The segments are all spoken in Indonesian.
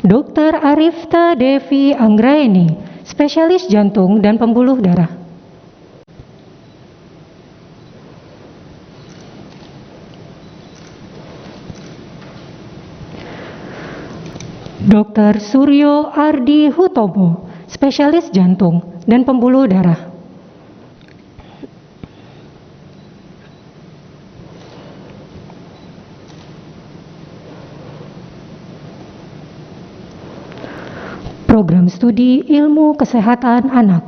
Dr. Arifta Devi Anggraeni, spesialis jantung dan pembuluh darah. Dr. Suryo Ardi Hutomo, spesialis jantung dan pembuluh darah. Program Studi Ilmu Kesehatan Anak.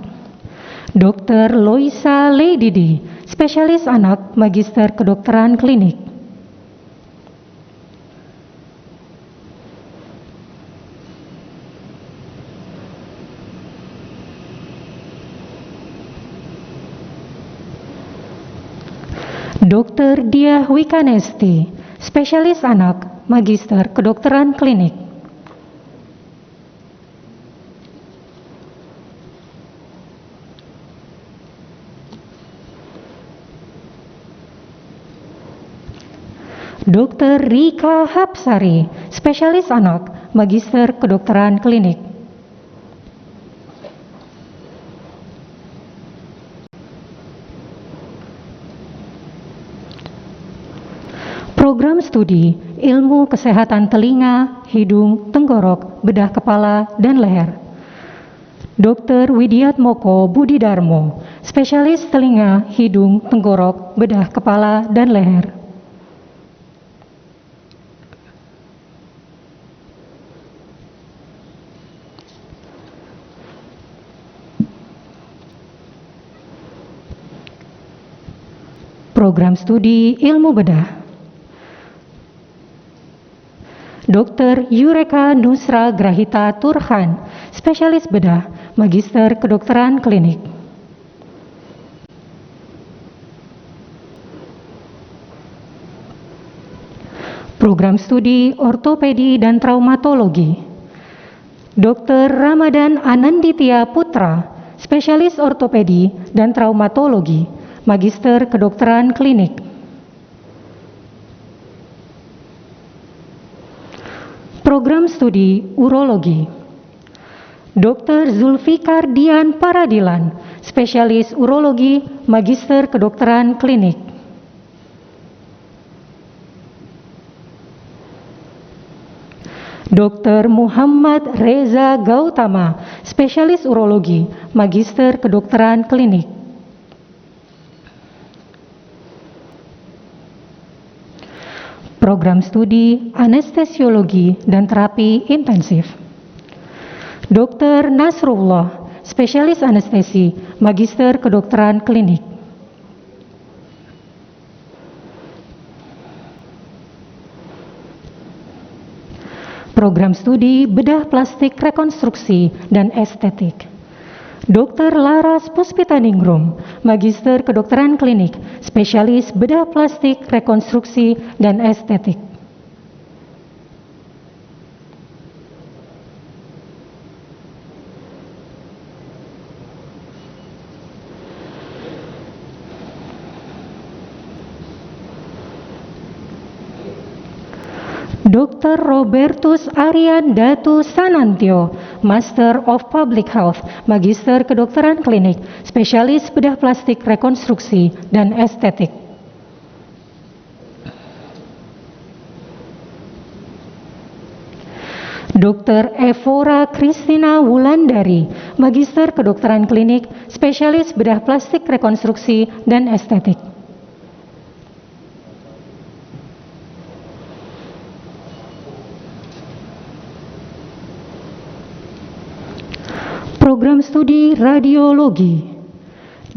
Dr. Loisa Leididi, spesialis anak, Magister Kedokteran Klinik. Dr. Diah Wikanesti, spesialis anak, Magister Kedokteran Klinik. Dr. Rika Hapsari, spesialis anak, Magister Kedokteran Klinik. Program Studi Ilmu Kesehatan Telinga, Hidung, Tenggorok, Bedah Kepala, dan Leher. Dr. Widiatmoko Budidarmo, spesialis telinga, hidung, tenggorok, bedah kepala, dan leher. Program Studi Ilmu Bedah. Dr. Yureka Nusra Grahita Turhan, spesialis bedah, Magister Kedokteran Klinik. Program Studi Ortopedi dan Traumatologi. Dr. Ramadan Ananditya Putra, spesialis ortopedi dan traumatologi, Magister Kedokteran Klinik. Program Studi Urologi. Dr. Zulfikar Dian Paradilan, spesialis urologi, Magister Kedokteran Klinik. Dr. Muhammad Reza Gautama, spesialis urologi, Magister Kedokteran Klinik. Program Studi Anestesiologi dan Terapi Intensif. Dr. Nasrullah, spesialis anestesi, Magister Kedokteran Klinik. Program Studi Bedah Plastik Rekonstruksi dan Estetik. Dr. Laras Puspitaningrum, Magister Kedokteran Klinik, spesialis bedah plastik, rekonstruksi, dan estetik. Dr. Robertus Arian Datu Sanantio, Master of Public Health, Magister Kedokteran Klinik, spesialis bedah plastik rekonstruksi dan estetik. Dr. Evora Kristina Wulandari, Magister Kedokteran Klinik, spesialis bedah plastik rekonstruksi dan estetik. Program Studi Radiologi.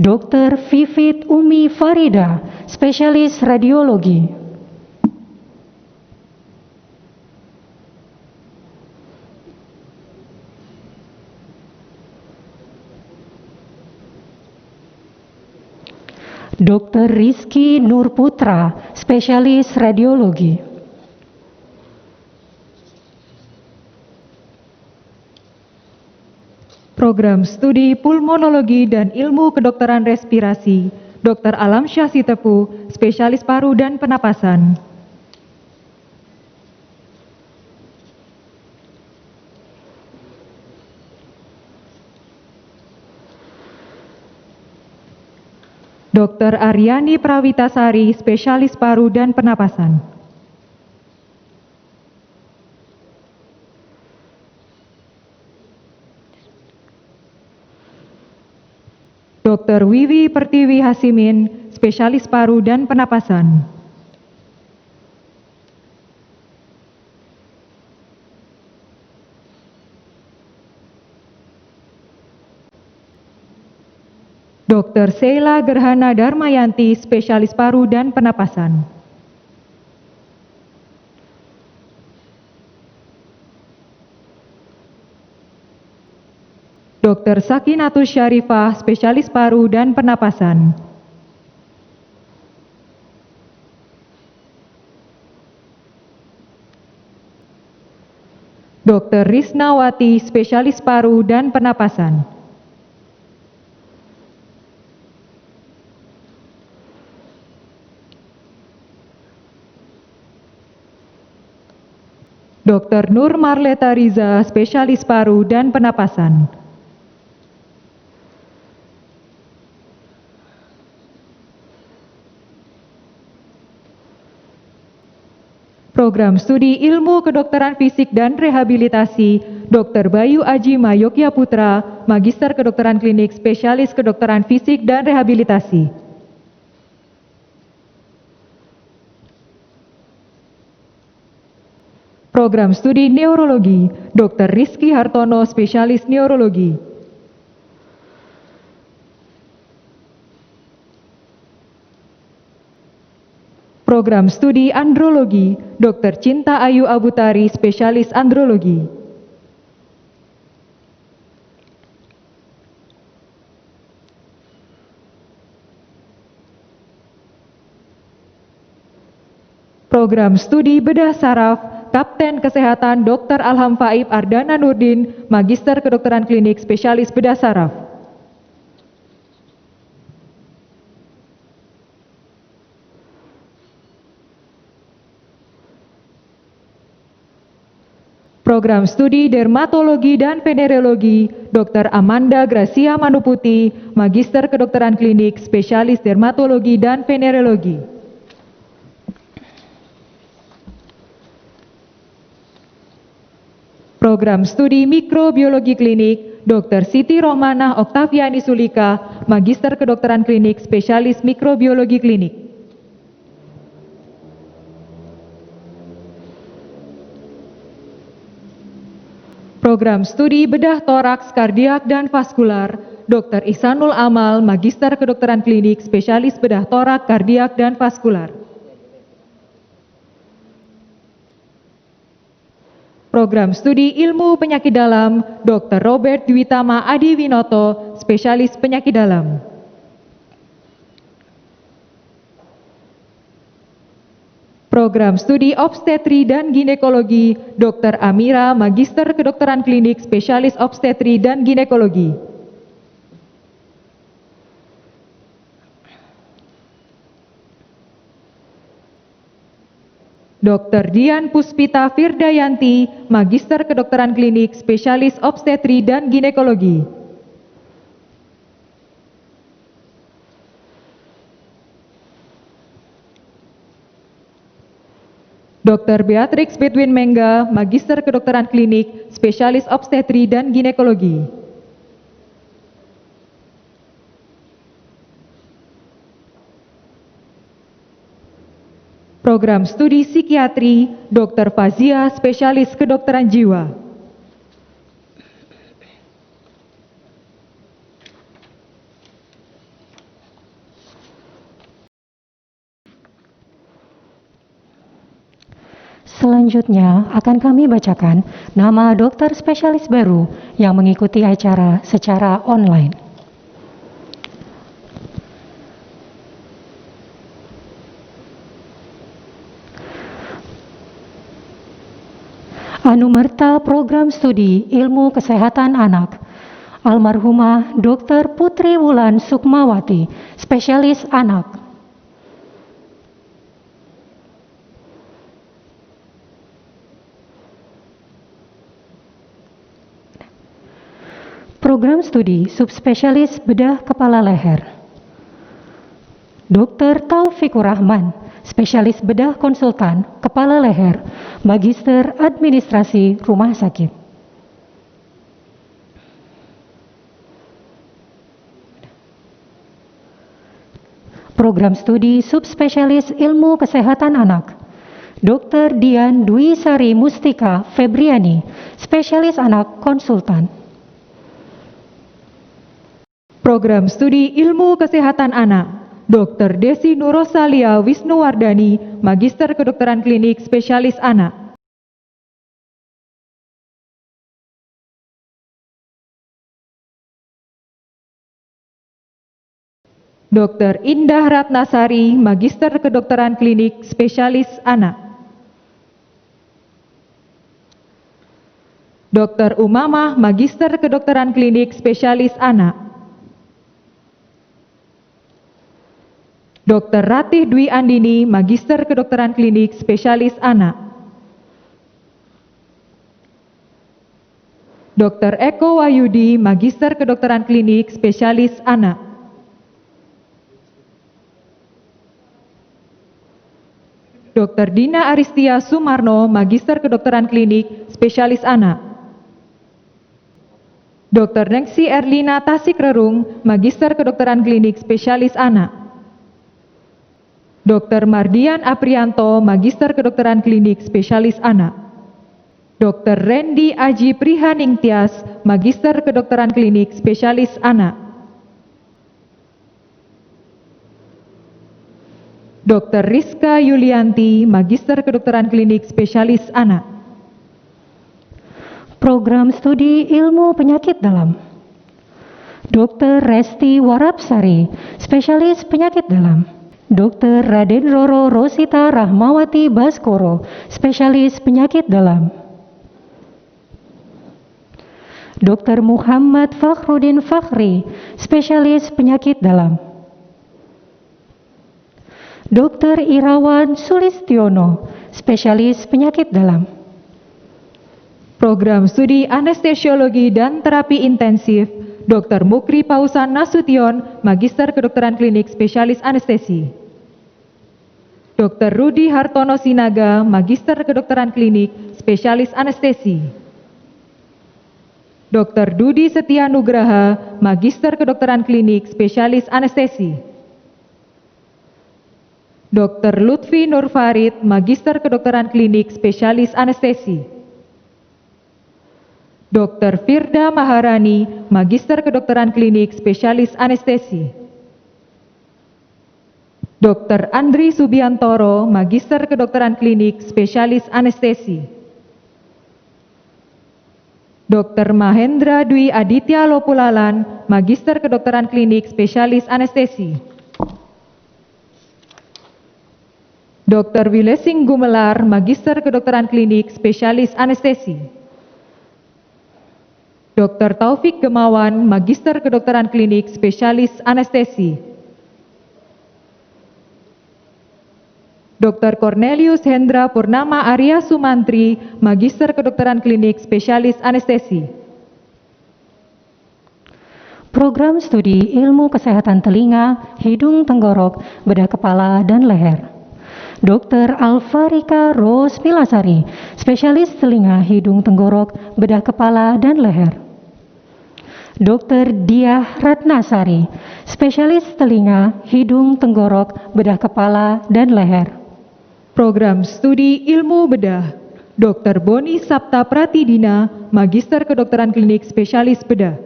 Dr. Vivit Umi Farida, spesialis radiologi. Dr. Rizky Nurputra, spesialis radiologi. Program Studi Pulmonologi dan Ilmu Kedokteran Respirasi, Dr. Alamsyah Sitepu, spesialis paru dan penapasan. Dr. Aryani Prawitasari, spesialis paru dan pernapasan. Dr. Wiwi Pertiwi Hasimin, spesialis paru dan pernapasan. Dr. Sheila Gerhana Darmayanti, spesialis paru dan pernapasan. Dr. Sakinatus Syarifah, spesialis paru dan pernapasan. Dr. Risnawati, spesialis paru dan pernapasan. Dr. Nur Marleta Riza, spesialis paru dan pernapasan. Program Studi Ilmu Kedokteran Fisik dan Rehabilitasi, Dr. Bayu Aji Mayokya Putra, Magister Kedokteran Klinik, Spesialis Kedokteran Fisik dan Rehabilitasi. Program Studi Neurologi, Dr. Rizky Hartono, Spesialis Neurologi. Program Studi Andrologi, Dr. Cinta Ayu Abutari, Spesialis Andrologi. Program Studi Bedah Saraf, Kapten Kesehatan Dr. Alham Faib Ardana Nurdin, Magister Kedokteran Klinik, Spesialis Bedah Saraf. Program Studi Dermatologi dan Venerologi, Dr. Amanda Gracia Manuputi, Magister Kedokteran Klinik, Spesialis Dermatologi dan Venerologi. Program Studi Mikrobiologi Klinik, Dr. Siti Rohmanah Oktaviani Sulika, Magister Kedokteran Klinik, Spesialis Mikrobiologi Klinik. Program Studi Bedah Toraks, Kardiak, dan Vaskular, Dr. Ihsanul Amal, Magister Kedokteran Klinik, Spesialis Bedah Torak, Kardiak, dan Vaskular. Program Studi Ilmu Penyakit Dalam, Dr. Robert Dwitama Adi Winoto, Spesialis Penyakit Dalam. Program Studi Obstetri dan Ginekologi, Dr. Amira, Magister Kedokteran Klinik, Spesialis Obstetri dan Ginekologi. Dr. Dian Puspita Firdayanti, Magister Kedokteran Klinik, Spesialis Obstetri dan Ginekologi. Dr. Beatrix Bedwin Mengga, Magister Kedokteran Klinik, Spesialis Obstetri dan Ginekologi. Program Studi Psikiatri, Dr. Fazia, Spesialis Kedokteran Jiwa. Selanjutnya akan kami bacakan nama dokter spesialis baru yang mengikuti acara secara online. Anumerta Program Studi Ilmu Kesehatan Anak, almarhumah Dr. Putri Wulan Sukmawati, Spesialis Anak. Program Studi Subspesialis Bedah Kepala Leher, Dr. Taufikur Rahman, spesialis bedah konsultan, kepala leher, Magister Administrasi Rumah Sakit. Program studi subspesialis ilmu kesehatan anak, Dr. Dian Dwi Sari Mustika Febriani, spesialis anak konsultan. Program studi ilmu kesehatan anak, Dr. Desi Nurosalia Wisnuwardani, Magister Kedokteran Klinik Spesialis Anak. Dr. Indah Ratnasari, Magister Kedokteran Klinik Spesialis Anak. Dr. Umamah, Magister Kedokteran Klinik Spesialis Anak. Dr. Ratih Dwi Andini, Magister Kedokteran Klinik Spesialis Anak. Dr. Eko Wahyudi, Magister Kedokteran Klinik Spesialis Anak. Dr. Dina Aristia Sumarno, Magister Kedokteran Klinik Spesialis Anak. Dr. Nengsi Erlina Tasik Rerung, Magister Kedokteran Klinik Spesialis Anak. Dr. Mardian Aprianto, Magister Kedokteran Klinik Spesialis Anak. Dr. Randy Aji Prihaning Tias, Magister Kedokteran Klinik Spesialis Anak. Dr. Rizka Yulianti, Magister Kedokteran Klinik Spesialis Anak. Program studi ilmu penyakit dalam, Dr. Resti Warapsari, spesialis penyakit dalam. Dr. Raden Roro Rosita Rahmawati Baskoro, spesialis penyakit dalam. Dr. Muhammad Fakhrudin Fakhri, spesialis penyakit dalam. Dr. Irawan Sulistiono, spesialis penyakit dalam. Program studi anestesiologi dan terapi intensif, Dr. Mukri Pausan Nasution, Magister Kedokteran Klinik Spesialis Anestesi. Dr. Rudi Hartono Sinaga, Magister Kedokteran Klinik Spesialis Anestesi. Dr. Dudi Setia Nugraha, Magister Kedokteran Klinik Spesialis Anestesi. Dr. Lutfi Nurfarid, Magister Kedokteran Klinik Spesialis Anestesi. Dr. Firda Maharani, Magister Kedokteran Klinik Spesialis Anestesi. Dr. Andri Subiantoro, Magister Kedokteran Klinik Spesialis Anestesi. Dr. Mahendra Dwi Aditya Lopulalan, Magister Kedokteran Klinik Spesialis Anestesi. Dr. Wilesing Gumelar, Magister Kedokteran Klinik Spesialis Anestesi. Dr. Taufik Gemawan, Magister Kedokteran Klinik Spesialis Anestesi. Dr. Cornelius Hendra Purnama Arya Sumantri, Magister Kedokteran Klinik Spesialis Anestesi. Program studi ilmu kesehatan telinga, hidung, tenggorok, bedah kepala, dan leher, Dr. Alfarika Ros Milasari, spesialis telinga, hidung, tenggorok, bedah kepala, dan leher. Dr. Diah Ratnasari, spesialis telinga, hidung, tenggorok, bedah kepala, dan leher. Program studi ilmu bedah, Dr. Boni Sapta Pratidina, Magister Kedokteran Klinik Spesialis Bedah.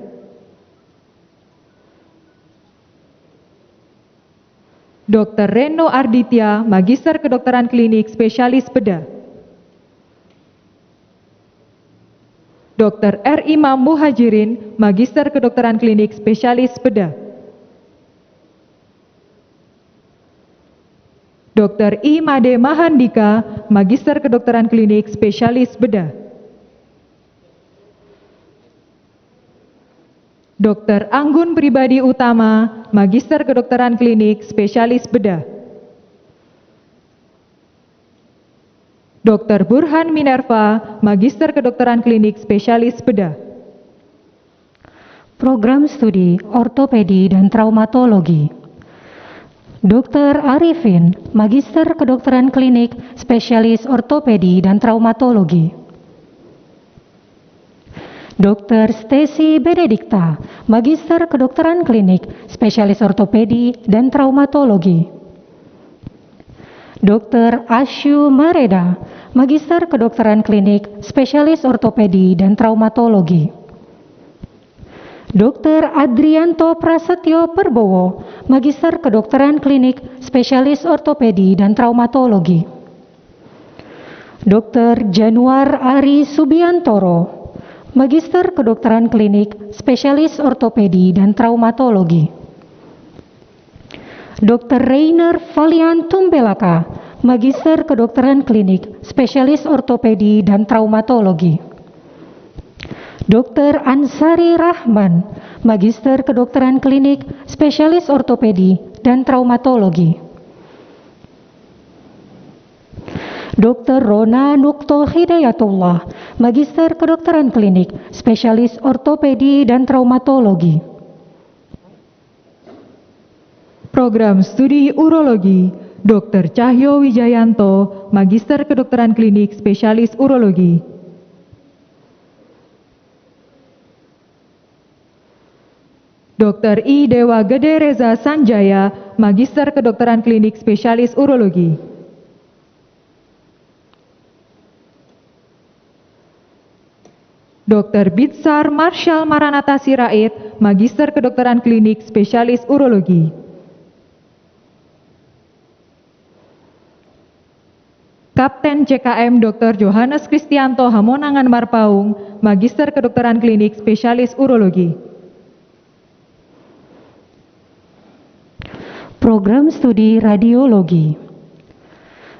Dr. Reno Arditya, Magister Kedokteran Klinik Spesialis Bedah. Dr. R. Imam Muhajirin, Magister Kedokteran Klinik Spesialis Bedah. Dr. I. Made Mahandika, Magister Kedokteran Klinik Spesialis Bedah. Dr. Anggun Pribadi Utama, Magister Kedokteran Klinik Spesialis Bedah. Dr. Burhan Minerva, Magister Kedokteran Klinik Spesialis Bedah. Program studi ortopedi dan traumatologi, Dr. Arifin, Magister Kedokteran Klinik, Spesialis Ortopedi dan Traumatologi. Dr. Stacy Benedikta, Magister Kedokteran Klinik, Spesialis Ortopedi dan Traumatologi. Dr. Asyu Mareda, Magister Kedokteran Klinik, Spesialis Ortopedi dan Traumatologi. Dr. Adrianto Prasetyo Perbowo, Magister Kedokteran Klinik, Spesialis Ortopedi dan Traumatologi. Dr. Januar Ari Subiantoro, Magister Kedokteran Klinik, Spesialis Ortopedi dan Traumatologi. Dr. Rainer Valian Tumbelaka, Magister Kedokteran Klinik, Spesialis Ortopedi dan Traumatologi. Dr. Ansari Rahman, Magister Kedokteran Klinik, Spesialis Ortopedi dan Traumatologi. Dr. Rona Nukto Hidayatullah, Magister Kedokteran Klinik, Spesialis Ortopedi dan Traumatologi. Program Studi Urologi, Dr. Cahyo Wijayanto, Magister Kedokteran Klinik, Spesialis Urologi. Dr. I. Dewa Gede Reza Sanjaya, Magister Kedokteran Klinik, Spesialis Urologi. Dr. Bitsar Marshall Maranatha Sirait, Magister Kedokteran Klinik, Spesialis Urologi. Kapten CKM Dr. Johannes Kristianto Hamonangan Marpaung, Magister Kedokteran Klinik, Spesialis Urologi. Program Studi Radiologi.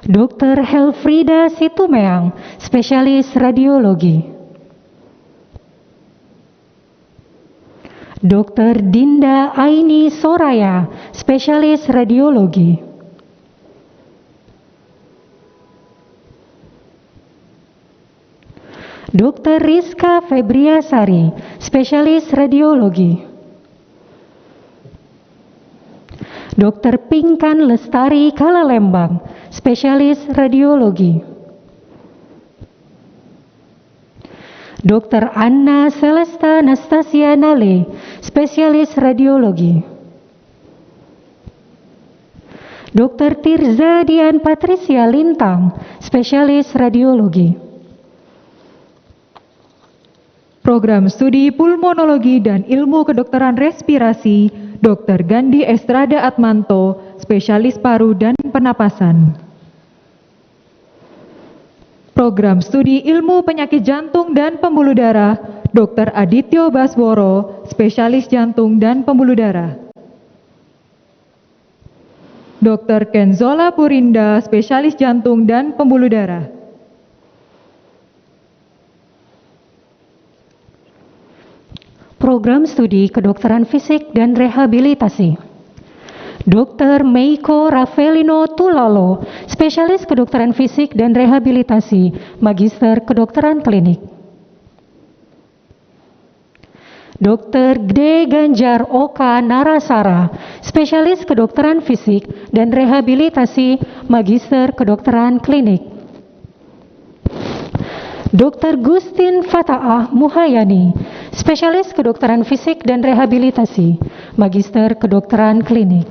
Dr. Helfrida Situmeang, Spesialis Radiologi. Dr. Dinda Aini Soraya, Spesialis Radiologi. Dr. Rizka Febriasari, Spesialis Radiologi. Dr. Pinkan Lestari Kalalembang, Spesialis Radiologi. Dr. Anna Celesta Nastasia Nale, Spesialis Radiologi. Dr. Tirza Dian Patricia Lintang, Spesialis Radiologi. Program Studi Pulmonologi dan Ilmu Kedokteran Respirasi, Dr. Gandhi Estrada Atmanto, Spesialis Paru dan Pernapasan. Program Studi Ilmu Penyakit Jantung dan Pembuluh Darah, Dr. Adityo Basworo, Spesialis Jantung dan Pembuluh Darah. Dr. Kenzola Purinda, Spesialis Jantung dan Pembuluh Darah. Program Studi Kedokteran Fisik dan Rehabilitasi. Dr. Meiko Ravelino Tulalo, Spesialis Kedokteran Fisik dan Rehabilitasi, Magister Kedokteran Klinik. Dr. Gde Ganjar Oka Narasara, Spesialis Kedokteran Fisik dan Rehabilitasi, Magister Kedokteran Klinik. Dr. Gustin Fataah Muhayani, Spesialis Kedokteran Fisik dan Rehabilitasi, Magister Kedokteran Klinik.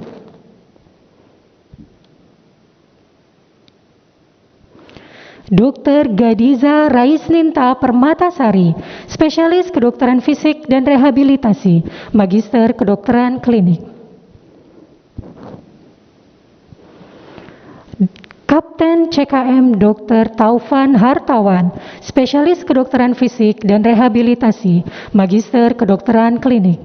Dr. Gadiza Raisninta Permatasari, Spesialis Kedokteran Fisik dan Rehabilitasi, Magister Kedokteran Klinik. Kapten CKM Dr. Taufan Hartawan, Spesialis Kedokteran Fisik dan Rehabilitasi, Magister Kedokteran Klinik.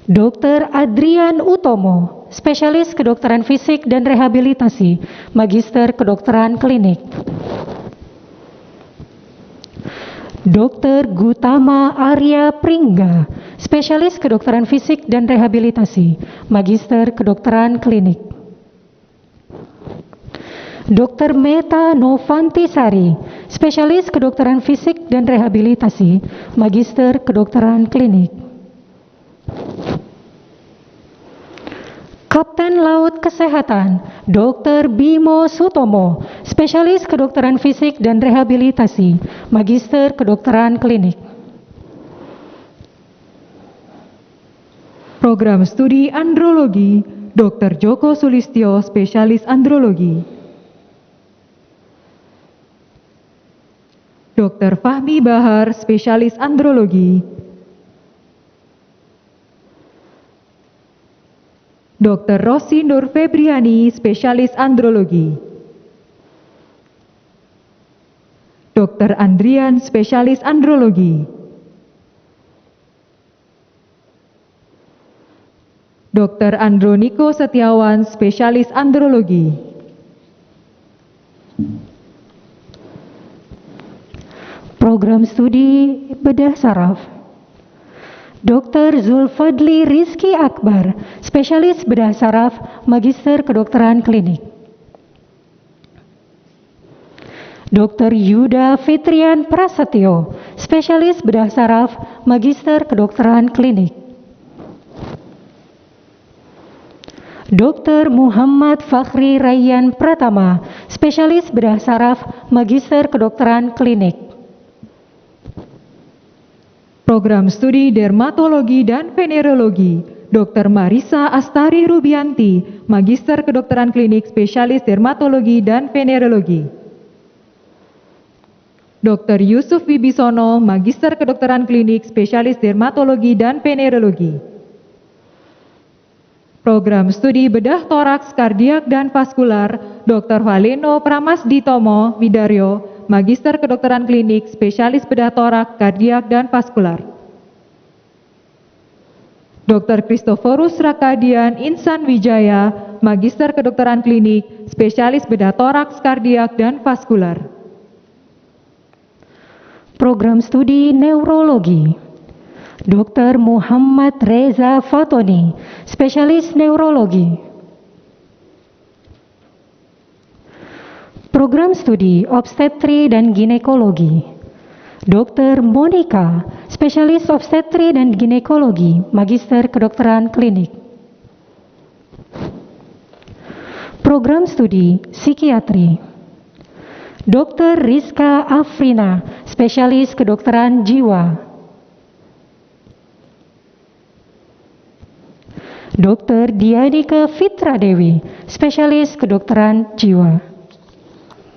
Dr. Adrian Utomo, Spesialis Kedokteran Fisik dan Rehabilitasi, Magister Kedokteran Klinik. Dr. Gutama Arya Pringga, Spesialis Kedokteran Fisik dan Rehabilitasi, Magister Kedokteran Klinik. Dr. Meta Novantisari, Spesialis Kedokteran Fisik dan Rehabilitasi, Magister Kedokteran Klinik. Kapten Laut Kesehatan Dr. Bimo Sutomo, Spesialis Kedokteran Fisik dan Rehabilitasi, Magister Kedokteran Klinik. Program Studi Andrologi, Dr. Joko Sulistyo, Spesialis Andrologi. Dr. Fahmi Bahar, Spesialis Andrologi. Dr. Rosi Nur Febriani, Spesialis Andrologi. Dr. Andrian, Spesialis Andrologi. Dr. Androniko Setiawan, Spesialis Andrologi. Program Studi Bedah Saraf Dr. Zulfadli Rizky Akbar, Spesialis Bedah Saraf, Magister Kedokteran Klinik. Dr. Yuda Fitrian Prasetyo, Spesialis Bedah Saraf, Magister Kedokteran Klinik. Dr. Muhammad Fakhri Rayyan Pratama, Spesialis Bedah Saraf, Magister Kedokteran Klinik. Program Studi Dermatologi dan Venerologi, Dr. Marisa Astari Rubianti, Magister Kedokteran Klinik, Spesialis Dermatologi dan Venerologi. Dr. Yusuf Wibisono, Magister Kedokteran Klinik, Spesialis Dermatologi dan Venerologi. Program Studi Bedah Toraks, Kardiak dan Vaskular, Dr. Valeno Pramasditomo Widaryo, Magister Kedokteran Klinik, Spesialis Bedah Torak, Kardiak, dan Vaskular. Dr. Christoforus Rakadian Insan Wijaya, Magister Kedokteran Klinik, Spesialis Bedah Toraks, Kardiak, dan Vaskular. Program Studi Neurologi Dr. Muhammad Reza Fatoni, Spesialis Neurologi. Program Studi Obstetri dan Ginekologi Dr. Monica, Spesialis Obstetri dan Ginekologi, Magister Kedokteran Klinik. Program Studi Psikiatri Dr. Rizka Afrina, Spesialis Kedokteran Jiwa. Dr. Diadika Fitra Dewi, Spesialis Kedokteran Jiwa.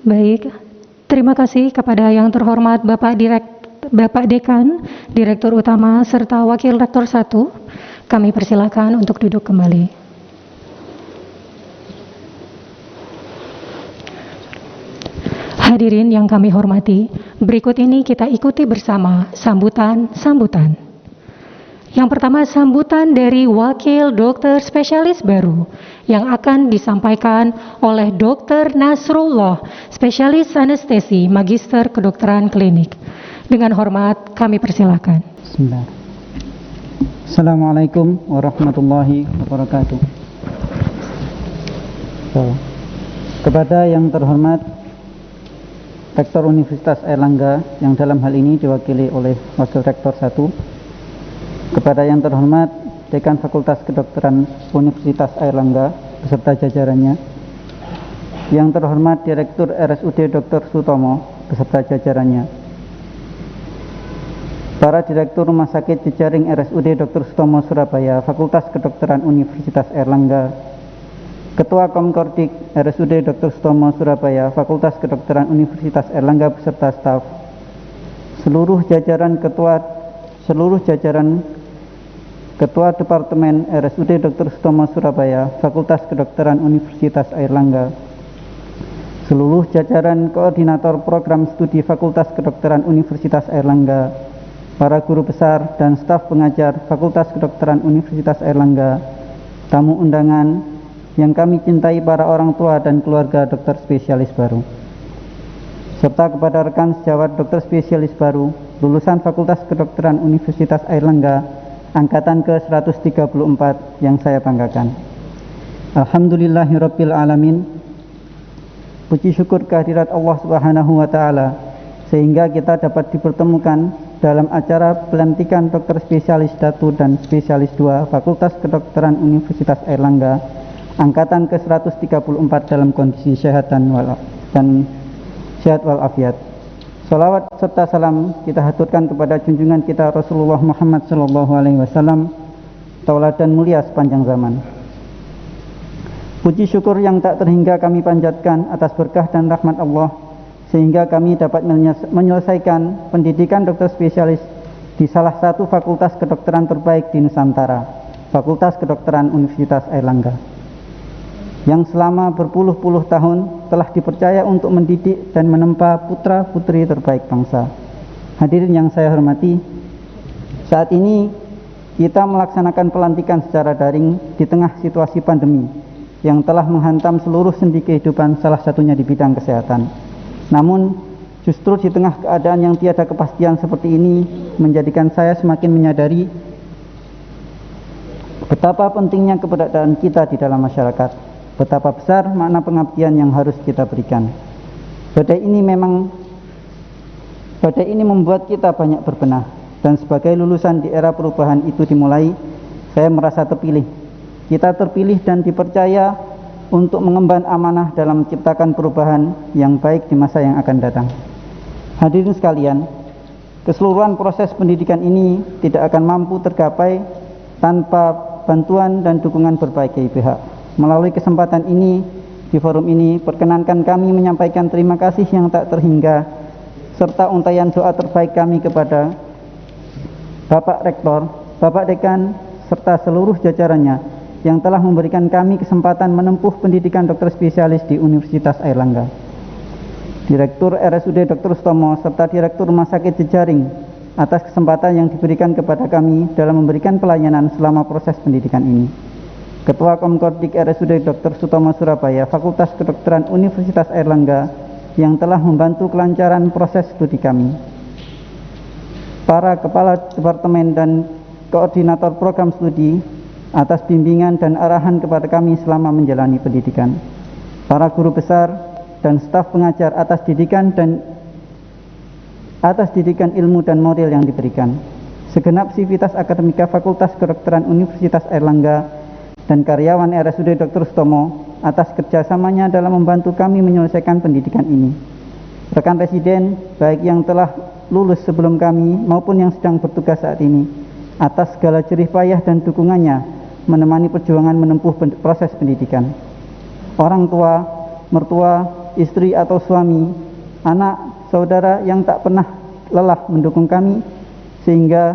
Baik, terima kasih kepada yang terhormat Bapak Dekan, Direktur Utama, serta Wakil Rektor 1. Kami persilakan untuk duduk kembali. Hadirin yang kami hormati, berikut ini kita ikuti bersama sambutan. Yang pertama, sambutan dari Wakil Dokter Spesialis baru yang akan disampaikan oleh Dr. Nasrullah, Spesialis Anestesi, Magister Kedokteran Klinik. Dengan hormat, kami persilakan. Bismillah. Assalamualaikum warahmatullahi wabarakatuh. Kepada yang terhormat Rektor Universitas Airlangga yang dalam hal ini diwakili oleh Wakil Rektor 1, kepada yang terhormat Dekan Fakultas Kedokteran Universitas Airlangga beserta jajarannya, yang terhormat Direktur RSUD Dr. Sutomo beserta jajarannya, para Direktur Rumah Sakit Jejaring RSUD Dr. Sutomo Surabaya Fakultas Kedokteran Universitas Airlangga, Ketua Komkordik RSUD Dr. Sutomo Surabaya Fakultas Kedokteran Universitas Airlangga beserta staf, seluruh jajaran Ketua Departemen RSUD Dr. Sutomo Surabaya Fakultas Kedokteran Universitas Airlangga, seluruh jajaran Koordinator Program Studi Fakultas Kedokteran Universitas Airlangga, para guru besar dan staf pengajar Fakultas Kedokteran Universitas Airlangga, tamu undangan yang kami cintai, para orang tua dan keluarga dokter spesialis baru, serta kepada rekan sejawat dokter spesialis baru lulusan Fakultas Kedokteran Universitas Airlangga angkatan ke-134 yang saya banggakan. Alhamdulillahirabbil alamin. Puji syukur kehadirat Allah Subhanahu wa taala sehingga kita dapat dipertemukan dalam acara pelantikan dokter spesialis 1 dan spesialis 2 Fakultas Kedokteran Universitas Airlangga angkatan ke-134 dalam kondisi sehat dan sehat walafiat. Salawat serta salam kita haturkan kepada junjungan kita Rasulullah Muhammad SAW, tauladan mulia sepanjang zaman. Puji syukur yang tak terhingga kami panjatkan atas berkah dan rahmat Allah, sehingga kami dapat menyelesaikan pendidikan dokter spesialis di salah satu fakultas kedokteran terbaik di Nusantara, Fakultas Kedokteran Universitas Airlangga, yang selama berpuluh-puluh tahun telah dipercaya untuk mendidik dan menempa putra-putri terbaik bangsa. Hadirin yang saya hormati, saat ini kita melaksanakan pelantikan secara daring di tengah situasi pandemi yang telah menghantam seluruh sendi kehidupan, salah satunya di bidang kesehatan. Namun, justru di tengah keadaan yang tiada kepastian seperti ini menjadikan saya semakin menyadari betapa pentingnya keberadaan kita di dalam masyarakat, betapa besar makna pengabdian yang harus kita berikan. Badai ini membuat kita banyak berbenah, dan sebagai lulusan di era perubahan itu dimulai, saya merasa terpilih. Kita terpilih dan dipercaya untuk mengemban amanah dalam menciptakan perubahan yang baik di masa yang akan datang. Hadirin sekalian, keseluruhan proses pendidikan ini tidak akan mampu tergapai tanpa bantuan dan dukungan berbagai pihak. Melalui kesempatan ini, di forum ini, perkenankan kami menyampaikan terima kasih yang tak terhingga serta untayan doa terbaik kami kepada Bapak Rektor, Bapak Dekan, serta seluruh jajarannya yang telah memberikan kami kesempatan menempuh pendidikan dokter spesialis di Universitas Airlangga, Direktur RSUD Dr. Sutomo, serta Direktur Rumah Sakit Jejaring atas kesempatan yang diberikan kepada kami dalam memberikan pelayanan selama proses pendidikan ini. Ketua Komkordik RSUD Dr. Sutomo Surabaya, Fakultas Kedokteran Universitas Airlangga yang telah membantu kelancaran proses studi kami. Para Kepala Departemen dan Koordinator Program Studi atas bimbingan dan arahan kepada kami selama menjalani pendidikan. Para guru besar dan staf pengajar atas didikan ilmu dan moral yang diberikan. Segenap sivitas akademika Fakultas Kedokteran Universitas Airlangga dan karyawan RSUD Dr. Sutomo atas kerjasamanya dalam membantu kami menyelesaikan pendidikan ini. Rekan residen, baik yang telah lulus sebelum kami maupun yang sedang bertugas saat ini, atas segala jerih payah dan dukungannya menemani perjuangan menempuh proses pendidikan. Orang tua, mertua, istri atau suami, anak, saudara yang tak pernah lelah mendukung kami sehingga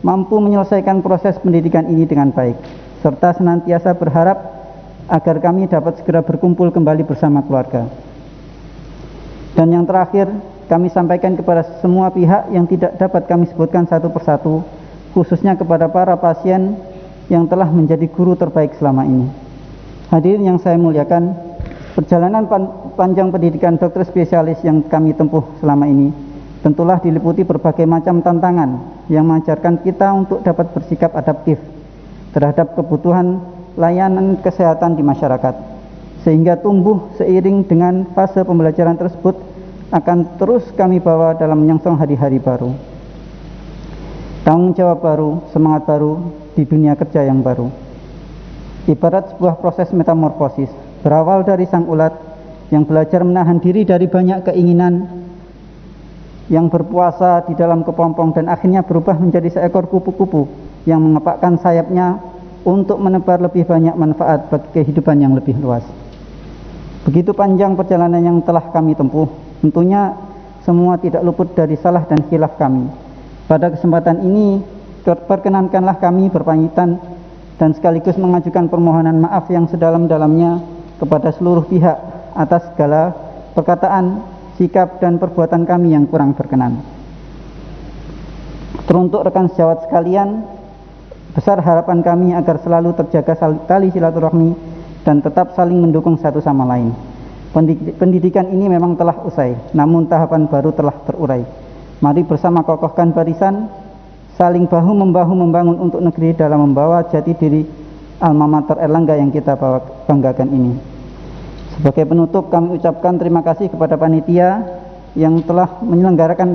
mampu menyelesaikan proses pendidikan ini dengan baik, serta senantiasa berharap agar kami dapat segera berkumpul kembali bersama keluarga. Dan yang terakhir, kami sampaikan kepada semua pihak yang tidak dapat kami sebutkan satu persatu, khususnya kepada para pasien yang telah menjadi guru terbaik selama ini. Hadirin yang saya muliakan, perjalanan panjang pendidikan dokter spesialis yang kami tempuh selama ini tentulah diliputi berbagai macam tantangan yang mengajarkan kita untuk dapat bersikap adaptif terhadap kebutuhan layanan kesehatan di masyarakat, sehingga tumbuh seiring dengan fase pembelajaran tersebut akan terus kami bawa dalam menyongsong hari-hari baru. Tanggung jawab baru, semangat baru di dunia kerja yang baru. Ibarat sebuah proses metamorfosis, berawal dari sang ulat yang belajar menahan diri dari banyak keinginan yang berpuasa di dalam kepompong dan akhirnya berubah menjadi seekor kupu-kupu yang mengepakkan sayapnya untuk menebar lebih banyak manfaat bagi kehidupan yang lebih luas. Begitu panjang perjalanan yang telah kami tempuh, tentunya semua tidak luput dari salah dan khilaf kami. Pada kesempatan ini, perkenankanlah kami berpamitan dan sekaligus mengajukan permohonan maaf yang sedalam-dalamnya kepada seluruh pihak atas segala perkataan, sikap, dan perbuatan kami yang kurang berkenan. Teruntuk rekan sejawat sekalian, besar harapan kami agar selalu terjaga tali silaturahmi dan tetap saling mendukung satu sama lain. Pendidikan ini memang telah usai, namun tahapan baru telah terurai. Mari bersama kokohkan barisan, saling bahu-membahu membangun untuk negeri dalam membawa jati diri alma mater Airlangga yang kita banggakan ini. Sebagai penutup, kami ucapkan terima kasih kepada panitia yang telah menyelenggarakan